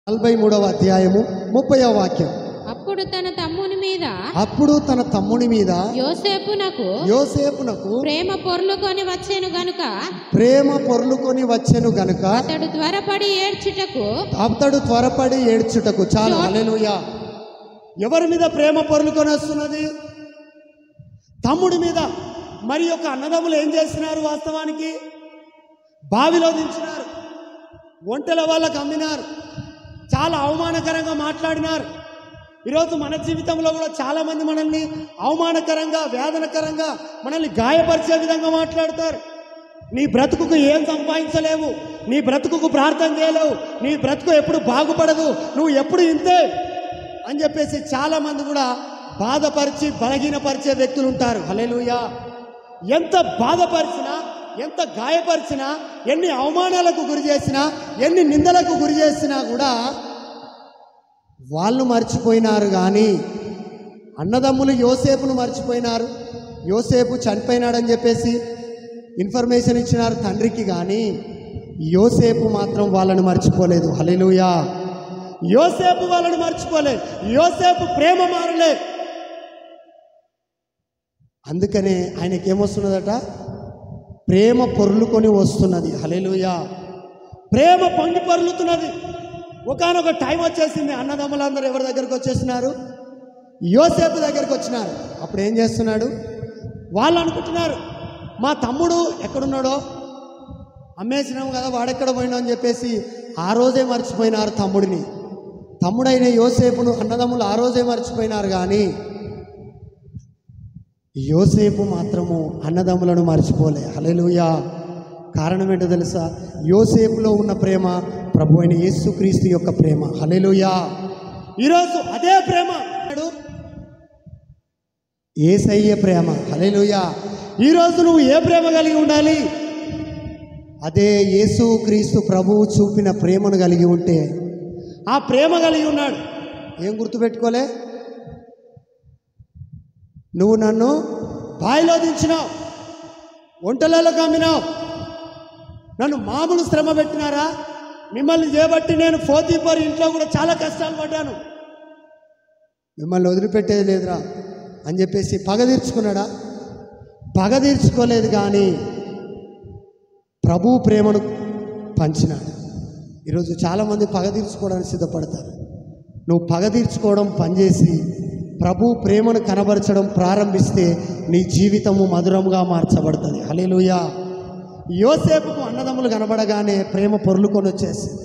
43వ అధ్యాయము 30వ వాక్యం. అప్పుడు తన తమ్ముని మీద యోసేపునకు ప్రేమ పొర్లుకొని వచ్చెను గనుక అతడు త్వరపడి ఏడ్చుటకు. చాలు, హల్లెలూయా. ఎవరి మీద ప్రేమ పొర్లుకొని వస్తున్నది? తమ్ముడి మీద. మరి యొక్క అన్నదమ్ములు ఏం చేస్తున్నారు? వాస్తవానికి బావిలో దించినారు, ఒంటెల వాళ్ళకు అమ్మినారు, చాలా అవమానకరంగా మాట్లాడినారు. ఈరోజు మన జీవితంలో కూడా చాలామంది మనల్ని అవమానకరంగా, వేదనకరంగా, మనల్ని గాయపరిచే విధంగా మాట్లాడతారు. నీ బ్రతుకుకు ఏం సంపాదించలేవు, నీ బ్రతుకుకు ప్రార్థన చేయలేవు, నీ బ్రతుకు ఎప్పుడు బాగుపడదు, నువ్వు ఎప్పుడు ఇంతే అని చెప్పేసి చాలామంది కూడా బాధపరిచి బలహీనపరిచే వ్యక్తులు ఉంటారు. హల్లెలూయా. ఎంత బాధపరిచినా, ఎంత గాయపరిచినా, ఎన్ని అవమానాలకు గురి చేసినా, ఎన్ని నిందలకు గురి చేసినా కూడా వాళ్ళు మర్చిపోయినారు. కానీ అన్నదమ్ములు యోసేపును మర్చిపోయినారు. యోసేపు చనిపోయినాడని చెప్పేసి ఇన్ఫర్మేషన్ ఇచ్చినారు తండ్రికి, కానీ యోసేపు మాత్రం వాళ్ళని మర్చిపోలేదు. హల్లెలూయా. యోసేపు వాళ్ళని మర్చిపోలేదు. యోసేపు ప్రేమ మారలేదు. అందుకనే ఆయనకేమొస్తున్నదట? ప్రేమ పొర్లుకొని వస్తున్నది. హల్లెలూయా. ప్రేమ పొంగి పొర్లుతున్నది. ఒకానొక టైం వచ్చేసింది, అన్నదమ్ములందరూ ఎవరి దగ్గరకు వచ్చేసినారు? యోసేపు దగ్గరకు వచ్చినారు. అప్పుడు ఏం చేస్తున్నాడు? వాళ్ళు అనుకుంటున్నారు, మా తమ్ముడు ఎక్కడున్నాడో, అమ్మేసినాము కదా, వాడెక్కడ పోయినా అని చెప్పేసి ఆ రోజే మర్చిపోయినారు తమ్ముడిని. తమ్ముడైన యోసేపును అన్నదమ్ములు ఆ రోజే మర్చిపోయినారు. కానీ యోసేపు మాత్రము అన్నదమ్ములను మర్చిపోలే. హల్లెలూయా. కారణం ఏంటో తెలుసా? యోసేపులో ఉన్న ప్రేమ ప్రభు అయిన యేసుక్రీస్తు యొక్క ప్రేమ. హల్లెలూయా. ఈరోజు అదే ప్రేమ యేసయ్య ప్రేమ. హల్లెలూయా. ఈరోజు నువ్వు ఏ ప్రేమ కలిగి ఉండాలి? అదే యేసుక్రీస్తు ప్రభువు చూపిన ప్రేమను కలిగి ఉంటే, ఆ ప్రేమ కలిగి ఉన్నాడు. ఏం గుర్తుపెట్టుకోలే? నువ్వు నన్ను బావిలో దించినావు, ఒంటెలలో కమ్మినావు, నన్ను మామూలు శ్రమ పెట్టినారా? మిమ్మల్ని చేయబట్టి నేను పోతీఫరు ఇంట్లో కూడా చాలా కష్టాలు పడ్డాను, మిమ్మల్ని వదిలిపెట్టేది లేదురా అని చెప్పేసి పగ తీర్చుకున్నాడా? పగ తీర్చుకోలేదు. కానీ ప్రభు ప్రేమను పంచినాడు. ఈరోజు చాలామంది పగ తీర్చుకోవడానికి సిద్ధపడతారు. నువ్వు పగ తీర్చుకోవడం పనిచేసి ప్రభు ప్రేమను కనబరచడం ప్రారంభిస్తే నీ జీవితము మధురముగా మార్చబడుతుంది. హల్లెలూయా. యోసేపుకు అన్నదమ్ములు కనబడగానే ప్రేమ పొర్లుకొని వచ్చేసింది.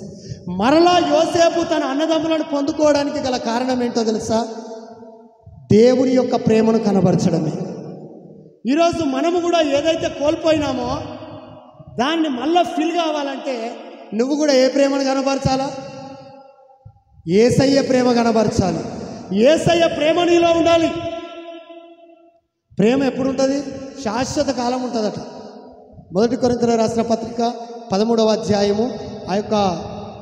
మరలా యోసేపు తన అన్నదమ్ములను పొందుకోవడానికి గల కారణం ఏంటో తెలుసా? దేవుని యొక్క ప్రేమను కనబరచడమే. ఈరోజు మనము కూడా ఏదైతే కోల్పోయినామో దాన్ని మళ్ళీ ఫిల్ కావాలంటే నువ్వు కూడా ఏ ప్రేమను కనబరచాలా? యేసయ్య ప్రేమ కనబరచాలి. యేసయ్య ప్రేమ నీలో ఉండాలి. ప్రేమ ఎప్పుడు ఉంటుంది? శాశ్వత కాలం ఉంటుందట. 1 కొరింథీయులకు రాసిన పత్రిక 13వ అధ్యాయము ఆ యొక్క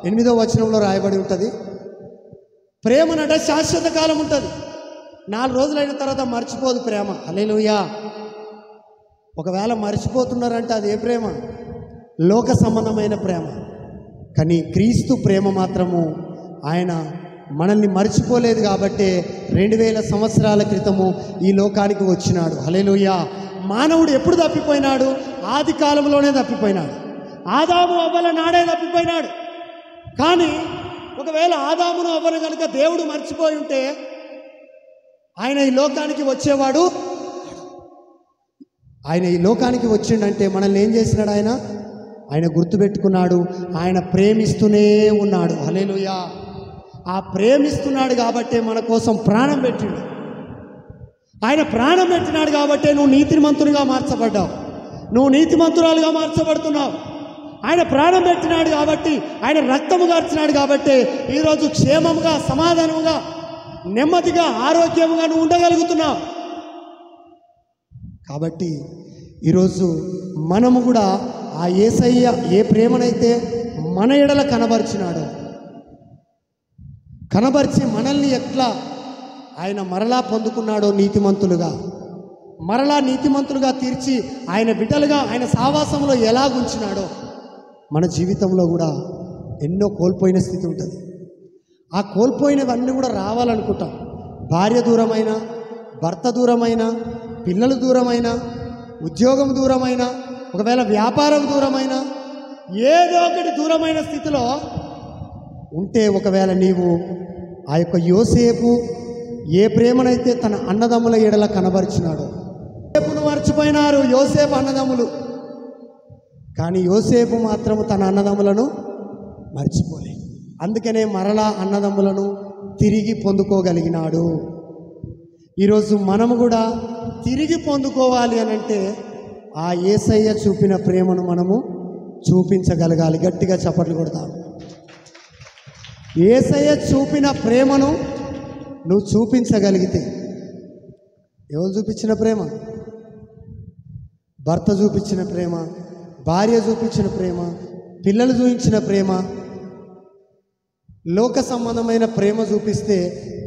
8వ వచనంలో రాయబడి ఉంటుంది. ప్రేమనట శాశ్వత కాలం ఉంటుంది. 4 రోజులైన తర్వాత మర్చిపోదు ప్రేమ. హల్లెలూయా. ఒకవేళ మర్చిపోతున్నారంటే అది ఏ ప్రేమ? లోక సంబంధమైన ప్రేమ. కానీ క్రీస్తు ప్రేమ మాత్రము ఆయన మనల్ని మర్చిపోలేదు. కాబట్టి 2000 సంవత్సరాల క్రితము ఈ లోకానికి వచ్చినాడు. హల్లెలూయా. మానవుడు ఎప్పుడు తప్పిపోయినాడు? ఆది కాలంలోనే తప్పిపోయినాడు. ఆదాము అవ్వల నాడే తప్పిపోయినాడు. కానీ ఒకవేళ ఆదామును అవ్వను కనుక దేవుడు మర్చిపోయి ఉంటే ఆయన ఈ లోకానికి వచ్చేవాడు. ఆయన ఈ లోకానికి వచ్చిండంటే మనల్ని ఏం చేసినాడు? ఆయన గుర్తుపెట్టుకున్నాడు. ఆయన ప్రేమిస్తూనే ఉన్నాడు. హల్లెలూయా. ఆ ప్రేమిస్తున్నాడు కాబట్టే మన కోసం ప్రాణం పెట్టిండు. ఆయన ప్రాణం పెట్టినాడు కాబట్టే నువ్వు నీతిమంతునిగా మార్చబడ్డావు, నువ్వు నీతిమంతురాలుగా మార్చబడుతున్నావు. ఆయన ప్రాణం పెట్టినాడు కాబట్టి, ఆయన రక్తము గార్చినాడు కాబట్టి ఈరోజు క్షేమముగా, సమాధానముగా, నెమ్మదిగా, ఆరోగ్యముగా నువ్వు ఉండగలుగుతున్నావు. కాబట్టి ఈరోజు మనము కూడా ఆ యేసయ్య ఏ ప్రేమనైతే మన ఎడల కనబర్చి మనల్ని ఎట్లా ఆయన మరలా పొందుకున్నాడో నీతిమంతులుగా, మరలా నీతిమంతులుగా తీర్చి ఆయన బిడ్డలుగా ఆయన సావాసంలో ఎలాగుంచినాడో మన జీవితంలో కూడా ఎన్నో కోల్పోయిన స్థితి ఉంటుంది. ఆ కోల్పోయినవన్నీ కూడా రావాలనుకుంటాం. భార్య దూరమైన, భర్త దూరమైన, పిల్లలు దూరమైన, ఉద్యోగం దూరమైన, ఒకవేళ వ్యాపారం దూరమైన, ఏదో ఒకటి దూరమైన స్థితిలో ఉంటే, ఒకవేళ నీవు ఆ యొక్క యోసేపు ఏ ప్రేమనైతే తన అన్నదమ్ముల ఎడల కనబరిచినాడో, యోసేపును మర్చిపోయినారు యోసేపు అన్నదమ్ములు, కానీ యోసేపు మాత్రము తన అన్నదమ్ములను మర్చిపోలేదు. అందుకనే మరలా అన్నదమ్ములను తిరిగి పొందుకోగలిగినాడు. ఈరోజు మనము కూడా తిరిగి పొందుకోవాలి అని అంటే ఆ యేసయ్య చూపిన ప్రేమను మనము చూపించగలగాలి. గట్టిగా చప్పట్లు కొడతాం. యేసయ్య చూపిన ప్రేమను నువ్వు చూపించగలిగితే, ఎవరు చూపించిన ప్రేమ? భర్త చూపించిన ప్రేమ, భార్య చూపించిన ప్రేమ, పిల్లలు చూపించిన ప్రేమ, లోక సంబంధమైన ప్రేమ చూపిస్తే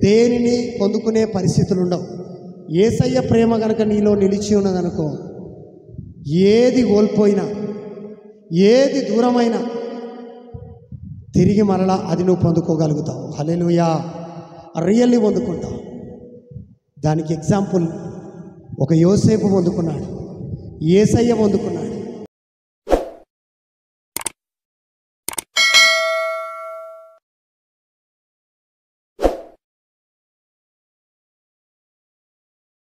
దేనిని పొందుకునే పరిస్థితులు ఉండవు. యేసయ్య ప్రేమ కనుక నీలో నిలిచి ఉన్నదనుకో, ఏది కోల్పోయినా, ఏది దూరమైనా తిరిగి మరలా అది నువ్వు పొందుకోగలుగుతావు. హల్లెలూయా, రియల్లీ పొందుకుంటావు. దానికి ఎగ్జాంపుల్ ఒక యోసేపు పొందుకున్నాడు, యేసయ్య పొందుకున్నాడు.